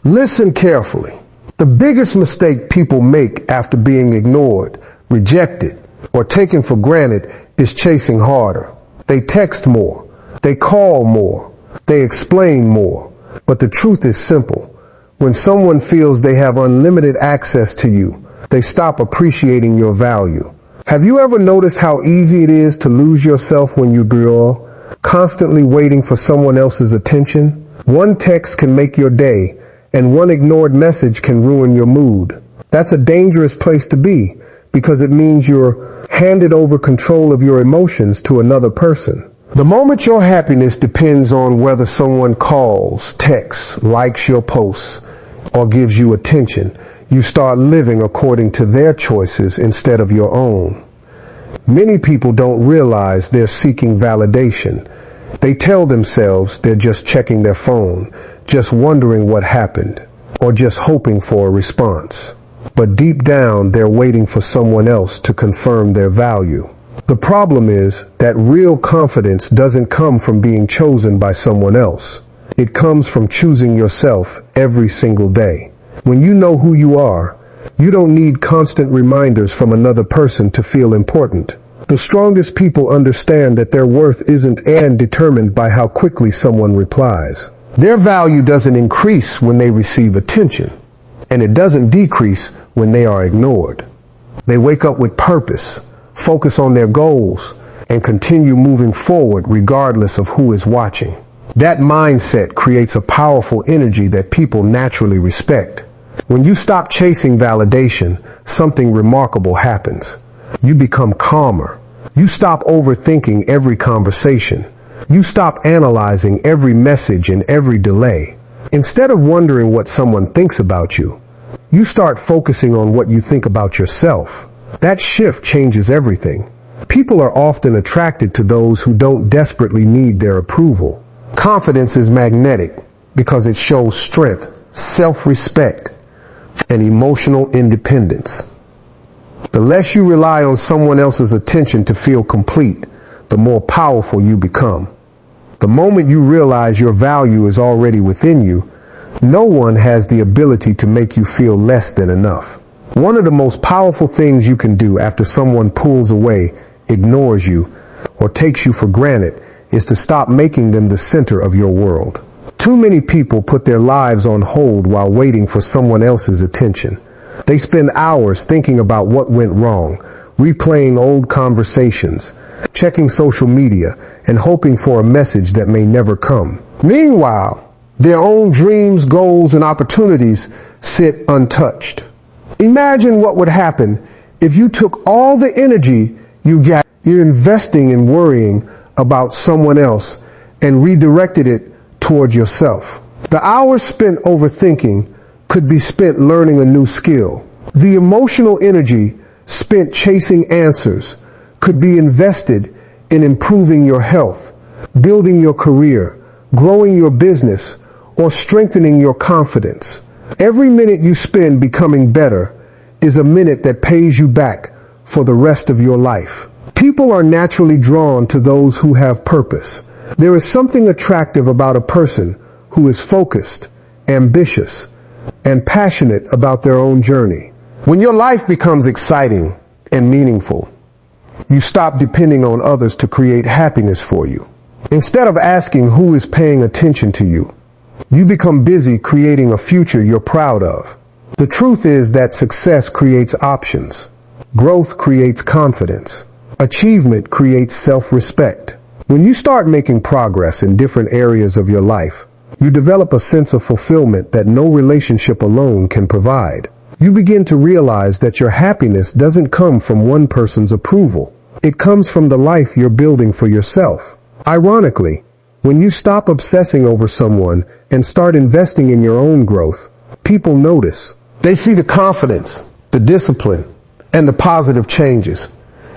Listen carefully. The biggest mistake people make after being ignored, rejected, or taken for granted is chasing harder. They text more. They call more. They explain more. But the truth is simple. When someone feels they have unlimited access to you, they stop appreciating your value. Have you ever noticed how easy it is to lose yourself when you grow, constantly waiting for someone else's attention? One text can make your day, and one ignored message can ruin your mood. That's a dangerous place to be, because it means you're handed over control of your emotions to another person. The moment your happiness depends on whether someone calls, texts, likes your posts, or gives you attention, you start living according to their choices instead of your own. Many people don't realize they're seeking validation. They tell themselves they're just checking their phone, just wondering what happened, or just hoping for a response. But deep down, they're waiting for someone else to confirm their value. The problem is that real confidence doesn't come from being chosen by someone else. It comes from choosing yourself every single day. When you know who you are, you don't need constant reminders from another person to feel important. The strongest people understand that their worth isn't determined by how quickly someone replies. Their value doesn't increase when they receive attention, and it doesn't decrease when they are ignored. They wake up with purpose, focus on their goals, and continue moving forward regardless of who is watching. That mindset creates a powerful energy that people naturally respect. When you stop chasing validation, something remarkable happens. You become calmer. You stop overthinking every conversation. You stop analyzing every message and every delay. Instead of wondering what someone thinks about you, you start focusing on what you think about yourself. That shift changes everything. People are often attracted to those who don't desperately need their approval. Confidence is magnetic because it shows strength, self-respect, and emotional independence. The less you rely on someone else's attention to feel complete, the more powerful you become. The moment you realize your value is already within you, no one has the ability to make you feel less than enough. One of the most powerful things you can do after someone pulls away, ignores you, or takes you for granted is to stop making them the center of your world. Too many people put their lives on hold while waiting for someone else's attention. They spend hours thinking about what went wrong, replaying old conversations, checking social media, and hoping for a message that may never come. Meanwhile, their own dreams, goals, and opportunities sit untouched. Imagine what would happen if you took all the energy you're investing in worrying about someone else and redirected it toward yourself. The hours spent overthinking could be spent learning a new skill. The emotional energy spent chasing answers could be invested in improving your health, building your career, growing your business, or strengthening your confidence. Every minute you spend becoming better is a minute that pays you back for the rest of your life. People are naturally drawn to those who have purpose. There is something attractive about a person who is focused, ambitious, and passionate about their own journey. When your life becomes exciting and meaningful, you stop depending on others to create happiness for you. Instead of asking who is paying attention to you, you become busy creating a future you're proud of. The truth is that success creates options. Growth creates confidence. Achievement creates self-respect. When you start making progress in different areas of your life, you develop a sense of fulfillment that no relationship alone can provide. You begin to realize that your happiness doesn't come from one person's approval. It comes from the life you're building for yourself. Ironically, when you stop obsessing over someone and start investing in your own growth, people notice. They see the confidence, the discipline, and the positive changes.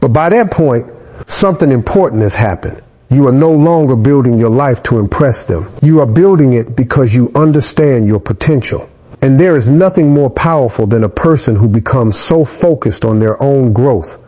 But by that point, something important has happened. You are no longer building your life to impress them. You are building it because you understand your potential. And there is nothing more powerful than a person who becomes so focused on their own growth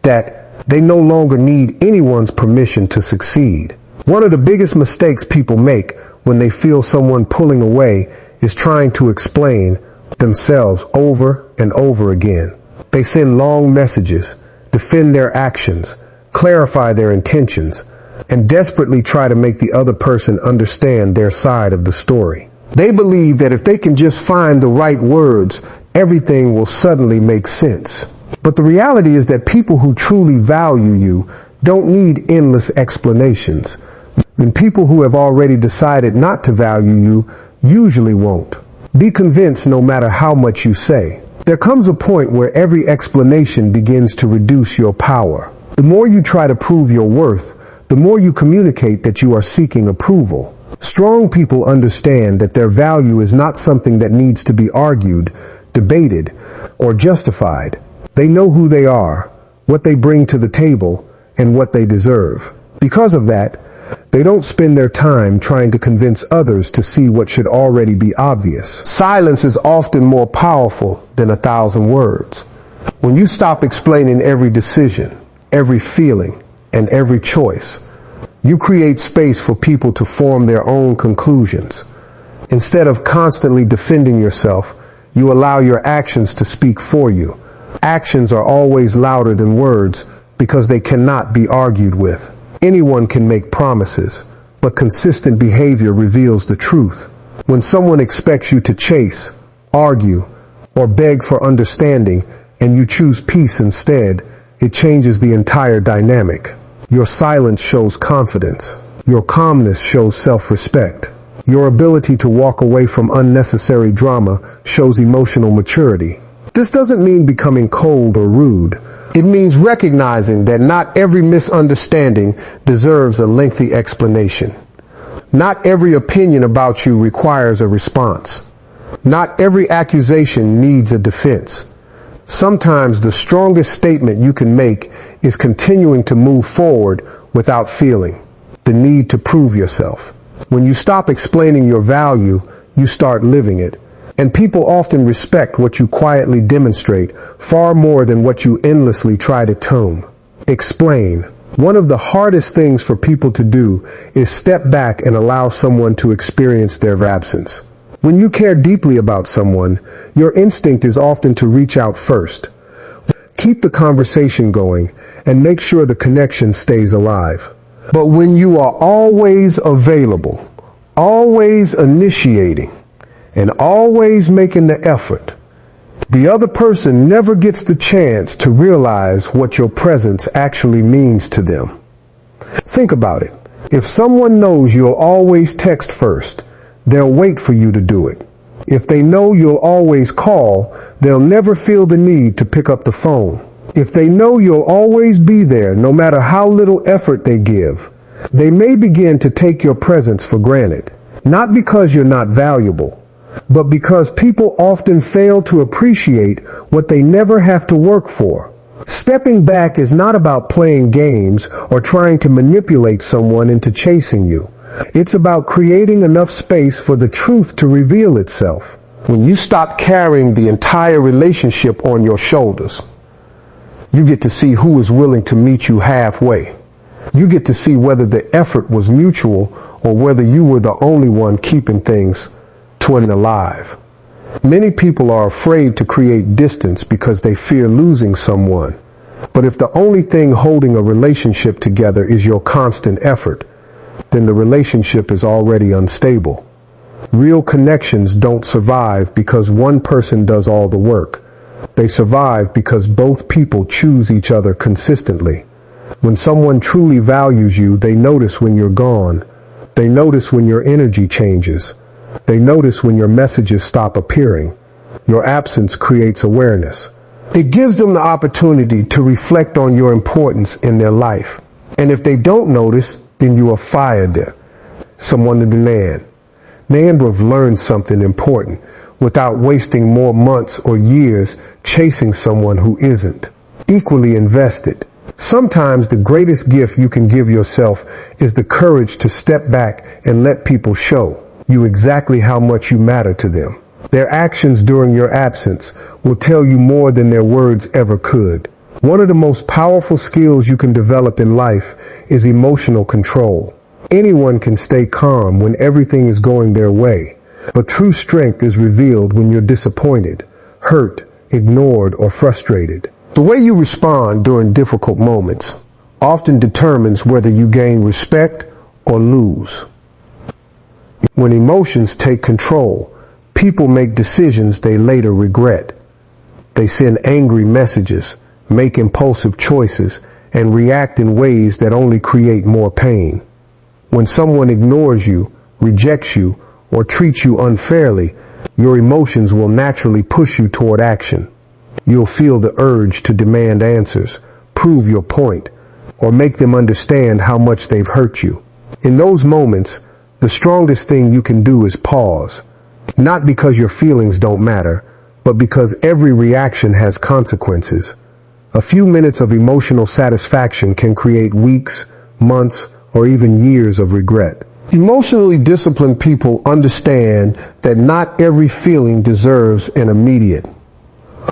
that they no longer need anyone's permission to succeed. One of the biggest mistakes people make when they feel someone pulling away is trying to explain themselves over and over again. They send long messages, defend their actions, clarify their intentions, and desperately try to make the other person understand their side of the story. They believe that if they can just find the right words, everything will suddenly make sense. But the reality is that people who truly value you don't need endless explanations. And people who have already decided not to value you usually won't. Be convinced no matter how much you say. There comes a point where every explanation begins to reduce your power. The more you try to prove your worth, the more you communicate that you are seeking approval. Strong people understand that their value is not something that needs to be argued, debated, or justified. They know who they are, what they bring to the table, and what they deserve. Because of that, they don't spend their time trying to convince others to see what should already be obvious. Silence is often more powerful than 1,000 words. When you stop explaining every decision, every feeling, and every choice, you create space for people to form their own conclusions. Instead of constantly defending yourself, you allow your actions to speak for you. Actions are always louder than words because they cannot be argued with. Anyone can make promises, but consistent behavior reveals the truth. When someone expects you to chase, argue, or beg for understanding, and you choose peace instead, it changes the entire dynamic. Your silence shows confidence. Your calmness shows self-respect. Your ability to walk away from unnecessary drama shows emotional maturity. This doesn't mean becoming cold or rude. It means recognizing that not every misunderstanding deserves a lengthy explanation. Not every opinion about you requires a response. Not every accusation needs a defense. Sometimes the strongest statement you can make is continuing to move forward without feeling the need to prove yourself. When you stop explaining your value, you start living it. And people often respect what you quietly demonstrate far more than what you endlessly try to tone. Explain. One of the hardest things for people to do is step back and allow someone to experience their absence. When you care deeply about someone, your instinct is often to reach out first. Keep the conversation going and make sure the connection stays alive. But when you are always available, always initiating, and always making the effort, the other person never gets the chance to realize what your presence actually means to them. Think about it. If someone knows you'll always text first, they'll wait for you to do it. If they know you'll always call, they'll never feel the need to pick up the phone. If they know you'll always be there, no matter how little effort they give, they may begin to take your presence for granted. Not because you're not valuable, but because people often fail to appreciate what they never have to work for. Stepping back is not about playing games or trying to manipulate someone into chasing you. It's about creating enough space for the truth to reveal itself. When you stop carrying the entire relationship on your shoulders, you get to see who is willing to meet you halfway. You get to see whether the effort was mutual or whether you were the only one keeping things twin alive. Many people are afraid to create distance because they fear losing someone. But if the only thing holding a relationship together is your constant effort, then the relationship is already unstable. Real connections don't survive because one person does all the work. They survive because both people choose each other consistently. When someone truly values you, they notice when you're gone. They notice when your energy changes. They notice when your messages stop appearing. Your absence creates awareness. It gives them the opportunity to reflect on your importance in their life. And if they don't notice, then you are fired there. Someone to demand. They end up learned something important without wasting more months or years chasing someone who isn't equally invested. Sometimes the greatest gift you can give yourself is the courage to step back and let people show you exactly how much you matter to them. Their actions during your absence will tell you more than their words ever could. One of the most powerful skills you can develop in life is emotional control. Anyone can stay calm when everything is going their way, But true strength is revealed when you're disappointed, hurt, ignored, or frustrated. The way you respond during difficult moments often determines whether you gain respect or lose. When emotions take control, people make decisions they later regret. They send angry messages, make impulsive choices, and react in ways that only create more pain. When someone ignores you, rejects you, or treats you unfairly, your emotions will naturally push you toward action. You'll feel the urge to demand answers, prove your point, or make them understand how much they've hurt you. In those moments, the strongest thing you can do is pause, not because your feelings don't matter, but because every reaction has consequences. A few minutes of emotional satisfaction can create weeks, months, or even years of regret. Emotionally disciplined people understand that not every feeling deserves an immediate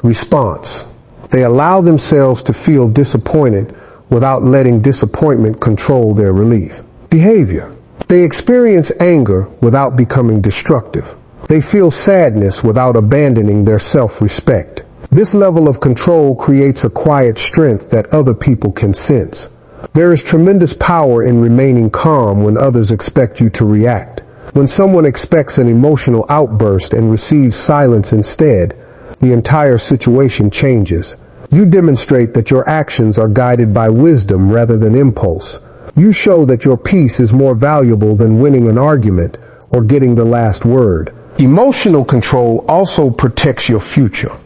response. They allow themselves to feel disappointed without letting disappointment control their relief. Behavior. They experience anger without becoming destructive. They feel sadness without abandoning their self-respect. This level of control creates a quiet strength that other people can sense. There is tremendous power in remaining calm when others expect you to react. When someone expects an emotional outburst and receives silence instead, the entire situation changes. You demonstrate that your actions are guided by wisdom rather than impulse. You show that your peace is more valuable than winning an argument or getting the last word. Emotional control also protects your future.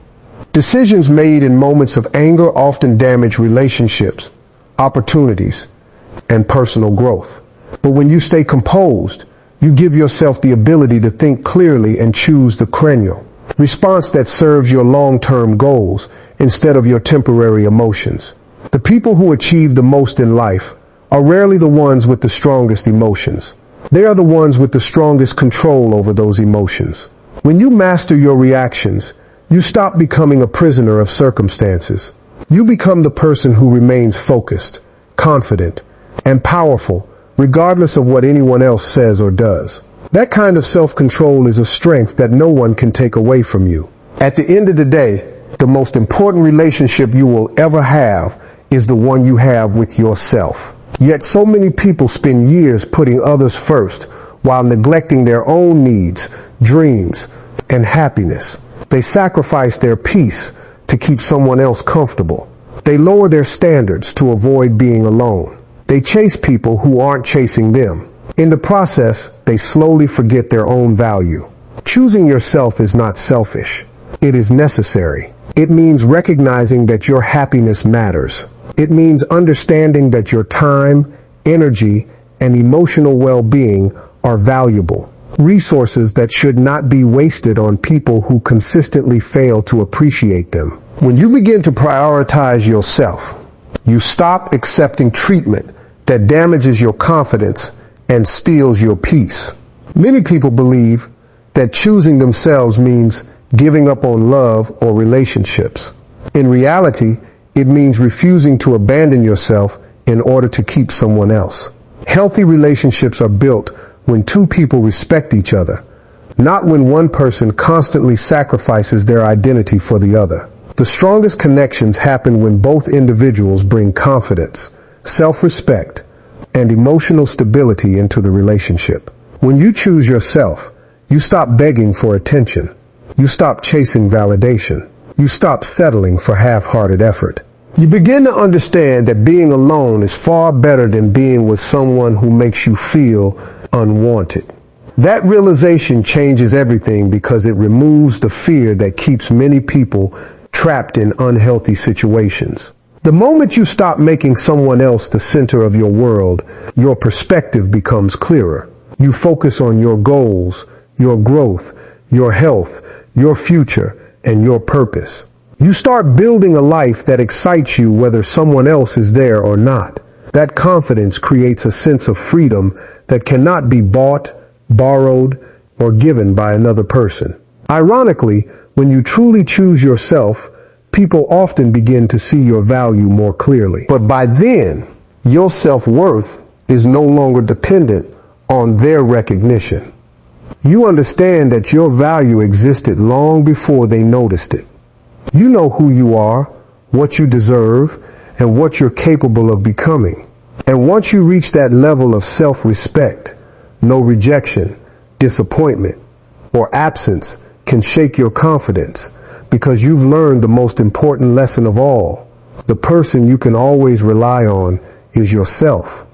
Decisions made in moments of anger often damage relationships, opportunities, and personal growth. But when you stay composed, you give yourself the ability to think clearly and choose the cranial response that serves your long-term goals instead of your temporary emotions. The people who achieve the most in life are rarely the ones with the strongest emotions. They are the ones with the strongest control over those emotions. When you master your reactions, you stop becoming a prisoner of circumstances. You become the person who remains focused, confident, and powerful, regardless of what anyone else says or does. That kind of self-control is a strength that no one can take away from you. At the end of the day, the most important relationship you will ever have is the one you have with yourself. Yet so many people spend years putting others first while neglecting their own needs, dreams, and happiness. They sacrifice their peace to keep someone else comfortable. They lower their standards to avoid being alone. They chase people who aren't chasing them. In the process, they slowly forget their own value. Choosing yourself is not selfish. It is necessary. It means recognizing that your happiness matters. It means understanding that your time, energy, and emotional well-being are valuable. Resources that should not be wasted on people who consistently fail to appreciate them. When you begin to prioritize yourself, you stop accepting treatment that damages your confidence and steals your peace. Many people believe that choosing themselves means giving up on love or relationships. In reality, it means refusing to abandon yourself in order to keep someone else. Healthy relationships are built when two people respect each other, not when one person constantly sacrifices their identity for the other. The strongest connections happen when both individuals bring confidence, self-respect, and emotional stability into the relationship. When you choose yourself, you stop begging for attention. You stop chasing validation. You stop settling for half-hearted effort. You begin to understand that being alone is far better than being with someone who makes you feel unwanted. That realization changes everything because it removes the fear that keeps many people trapped in unhealthy situations. The moment you stop making someone else the center of your world, your perspective becomes clearer. You focus on your goals, your growth, your health, your future, and your purpose. You start building a life that excites you whether someone else is there or not. That confidence creates a sense of freedom that cannot be bought, borrowed, or given by another person. Ironically, when you truly choose yourself, people often begin to see your value more clearly. But by then, your self-worth is no longer dependent on their recognition. You understand that your value existed long before they noticed it. You know who you are, what you deserve, and what you're capable of becoming. And once you reach that level of self-respect, no rejection, disappointment, or absence can shake your confidence, because you've learned the most important lesson of all. The person you can always rely on is yourself.